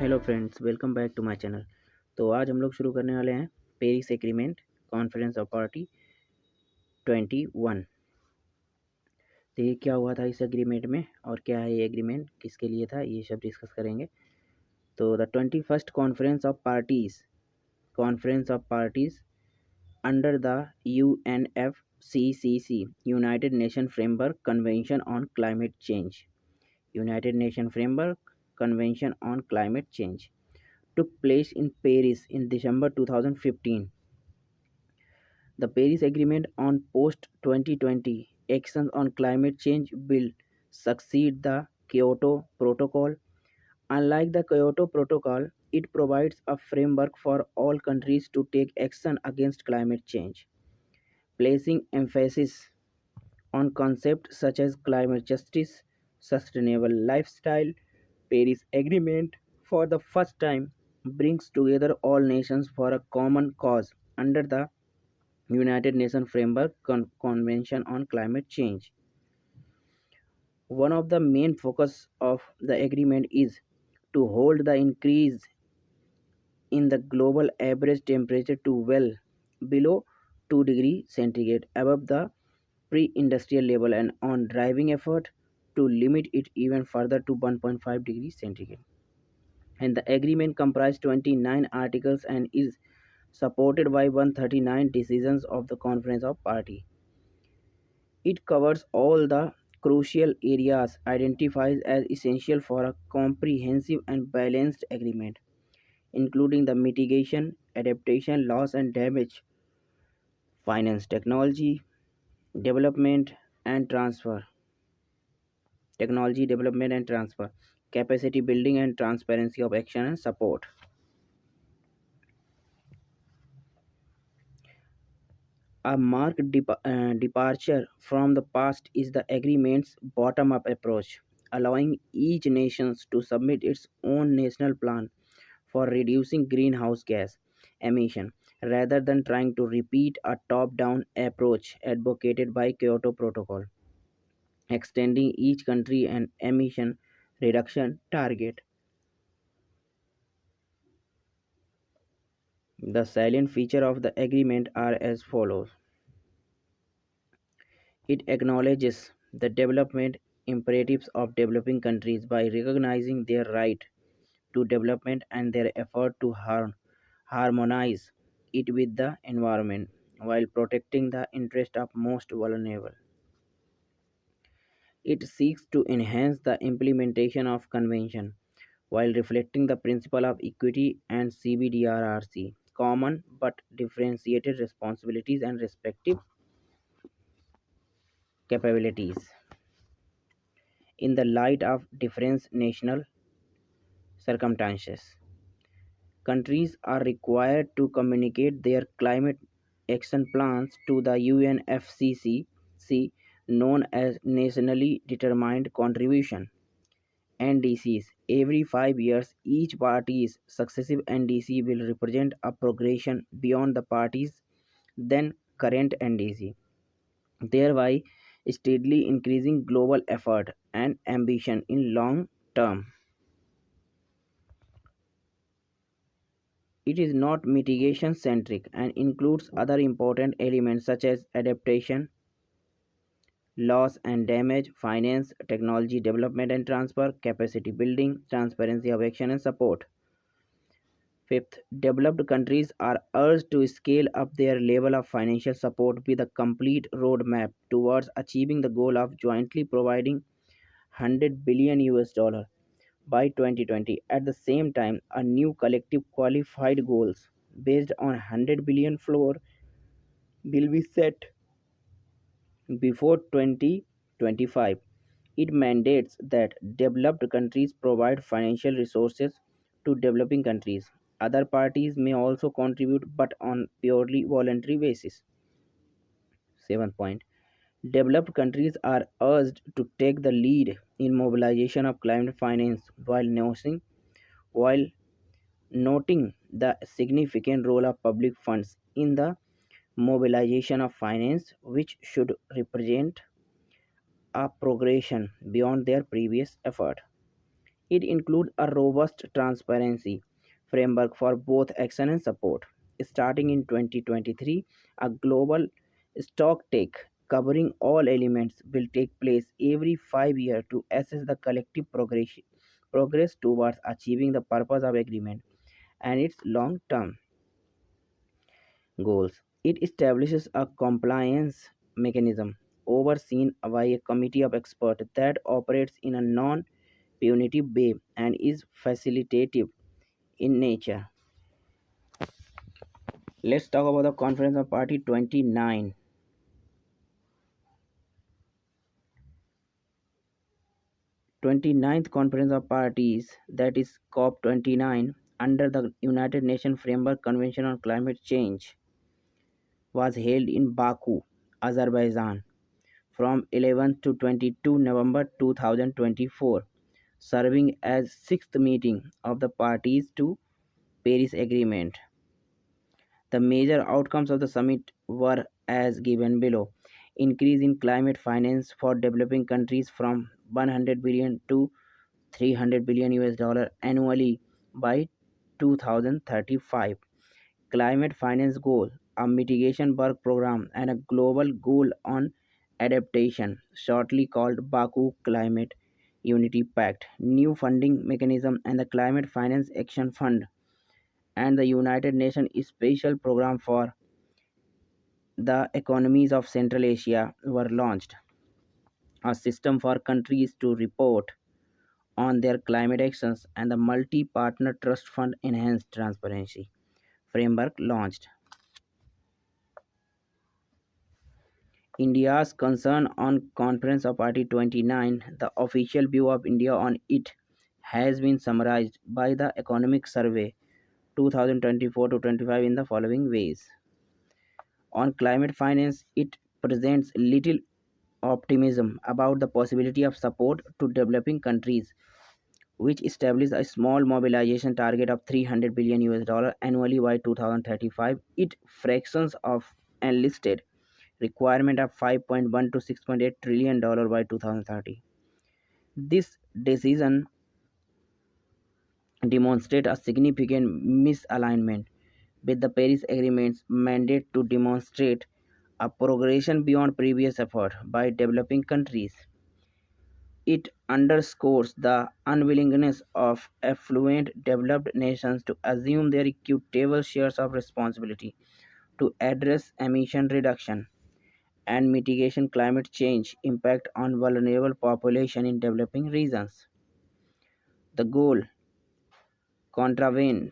Hello friends, welcome back to my channel. तो आज हम लोग शुरू करने वाले हैं Paris agreement conference of party 21। तो ये क्या हुआ था इस एग्रीमेंट में और क्या है ये एग्रीमेंट, किसके लिए था, ये सब डिस्कस करेंगे। तो the 21st conference of parties under the UNFCCC United nation framework convention on climate change United nation framework convention on climate change took place in Paris in December 2015. The Paris Agreement on post 2020 actions on climate change will succeed the Kyoto Protocol. Unlike the Kyoto Protocol, it provides a framework for all countries to take action against climate change, placing emphasis on concepts such as climate justice, sustainable lifestyle. Paris Agreement for the first time brings together all nations for a common cause under the United Nations Framework Convention on Climate Change. One of the main focus of the agreement is to hold the increase in the global average temperature to well below 2 degrees centigrade above the pre-industrial level and on driving effort to limit it even further to 1.5 degrees centigrade. And the agreement comprises 29 articles and is supported by 139 decisions of the Conference of Parties. It covers all the crucial areas identified as essential for a comprehensive and balanced agreement, including the mitigation, adaptation, loss and damage, finance, development and transfer, technology development and transfer, capacity building and transparency of action and support. A marked departure from the past is the agreement's bottom-up approach, allowing each nation to submit its own national plan for reducing greenhouse gas emission rather than trying to repeat a top-down approach advocated by Kyoto Protocol, extending each country an emission reduction target. The salient features of the agreement are as follows. It acknowledges the development imperatives of developing countries by recognizing their right to development and their effort to harmonize it with the environment while protecting the interests of most vulnerable. It seeks to enhance the implementation of convention while reflecting the principle of equity and CBDRRC, common but differentiated responsibilities and respective capabilities. In the light of different national circumstances, countries are required to communicate their climate action plans to the UNFCCC, known as Nationally Determined Contribution (NDCs). Every 5 years, each party's successive NDC will represent a progression beyond the party's then current NDC, thereby steadily increasing global effort and ambition in long term. It is not mitigation centric and includes other important elements such as adaptation, loss and damage, finance, technology development and transfer, capacity building, transparency of action and support. Fifth, developed countries are urged to scale up their level of financial support with a complete roadmap towards achieving the goal of jointly providing 100 billion US dollar by 2020. At the same time, a new collective qualified goals based on 100 billion floor will be set before 2025. It mandates that developed countries provide financial resources to developing countries. Other parties may also contribute but on purely voluntary basis. Seventh point. Developed countries are urged to take the lead in mobilization of climate finance while noting the significant role of public funds in the mobilization of finance, which should represent a progression beyond their previous effort. It includes a robust transparency framework for both action and support. Starting in 2023, a global stock take covering all elements will take place every 5 years to assess the collective progress towards achieving the purpose of agreement and its long-term goals. It establishes a compliance mechanism overseen by a committee of experts that operates in a non-punitive way and is facilitative in nature. Let's talk about the Conference of Party 29. 29th Conference of Parties, that is COP29, under the United Nations Framework Convention on Climate Change, was held in Baku, Azerbaijan from 11th to 22 November 2024, serving as sixth meeting of the parties to Paris Agreement. The major outcomes of the summit were as given below. Increase in climate finance for developing countries from 100 billion to 300 billion US dollar annually by 2035. Climate finance goal, a mitigation work program and a global goal on adaptation, shortly called Baku Climate Unity Pact, new funding mechanism and the Climate Finance Action Fund and the United Nations Special Program for the Economies of Central Asia were launched. A system for countries to report on their climate actions and the multi-partner trust fund enhanced transparency framework launched. India's concern on Conference of Party 29, the official view of India on it has been summarized by the Economic Survey 2024 to 25 in the following ways. On climate finance, it presents little optimism about the possibility of support to developing countries, which established a small mobilization target of 300 billion US dollar annually by 2035. It fractions of enlisted requirement of 5.1 to 6.8 trillion dollar by 2030. This decision demonstrates a significant misalignment with the Paris Agreement's mandate to demonstrate a progression beyond previous effort by developing countries. It underscores the unwillingness of affluent developed nations to assume their equitable shares of responsibility to address emission reduction and mitigation climate change impact on vulnerable population in developing regions. The goal contravenes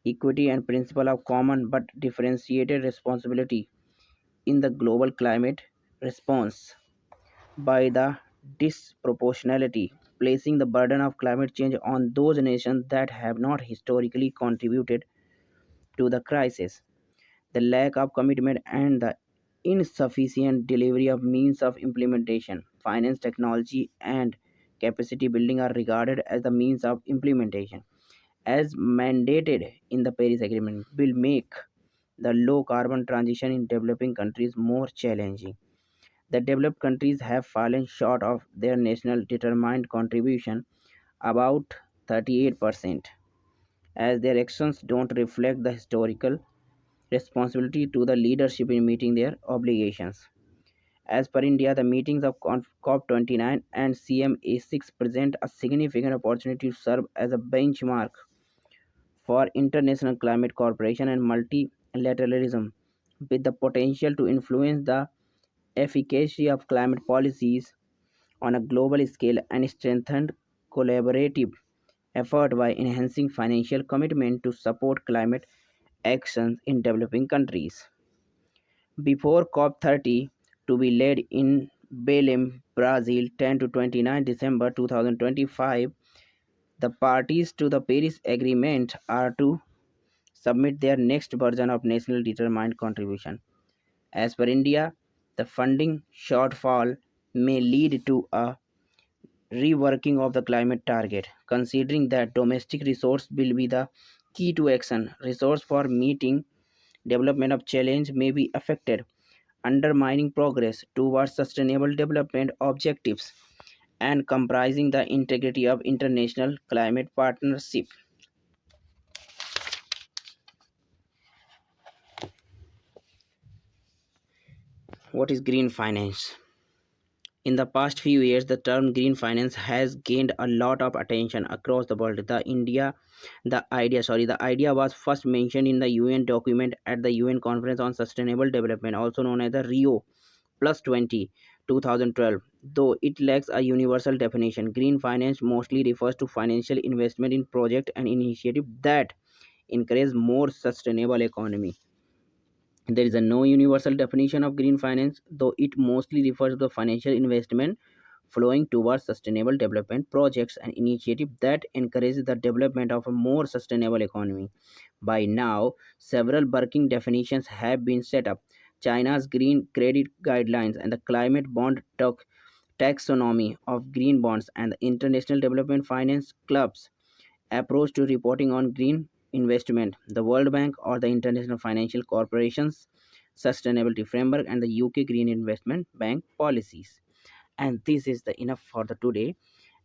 equity and principle of common but differentiated responsibility in the global climate response by the disproportionality placing the burden of climate change on those nations that have not historically contributed to the crisis. The lack of commitment and the insufficient delivery of means of implementation, finance, technology, and capacity building are regarded as the means of implementation, as mandated in the Paris Agreement, will make the low carbon transition in developing countries more challenging. The developed countries have fallen short of their national determined contribution about 38%, as their actions don't reflect the historical responsibility to the leadership in meeting their obligations. As per India, the meetings of COP29 and CMA6 present a significant opportunity to serve as a benchmark for international climate cooperation and multilateralism, with the potential to influence the efficacy of climate policies on a global scale and strengthen collaborative effort by enhancing financial commitment to support climate actions in developing countries. Before COP30 to be led in Belém, Brazil 10 to 29 December 2025, the parties to the Paris Agreement are to submit their next version of national determined contribution. As per India, the funding shortfall may lead to a reworking of the climate target, considering that domestic resource will be the key to action. Resource for meeting development of challenge may be affected, undermining progress towards sustainable development objectives. and comprising the integrity of international climate partnership. What is green finance? In the past few years, the term green finance has gained a lot of attention across the world. The idea was first mentioned in the UN document at the UN Conference on Sustainable Development, also known as the Rio Plus 20, 2012. Though it lacks a universal definition, green finance mostly refers to financial investment in projects and initiatives that encourage more sustainable economy. There is a no universal definition of green finance, though it mostly refers to the financial investment flowing towards sustainable development projects and initiatives that encourage the development of a more sustainable economy. By now, several working definitions have been set up. China's green credit guidelines and the climate bond taxonomy of green bonds and the International Development Finance Club's approach to reporting on green investment, the World Bank or the International Financial Corporation's sustainability framework, and the UK Green Investment Bank policies. And this is the enough for the today,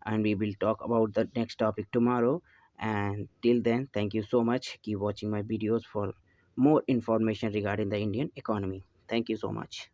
and we will talk about the next topic tomorrow. And till then, thank you so much. Keep watching my videos for more information regarding the Indian economy. Thank you so much.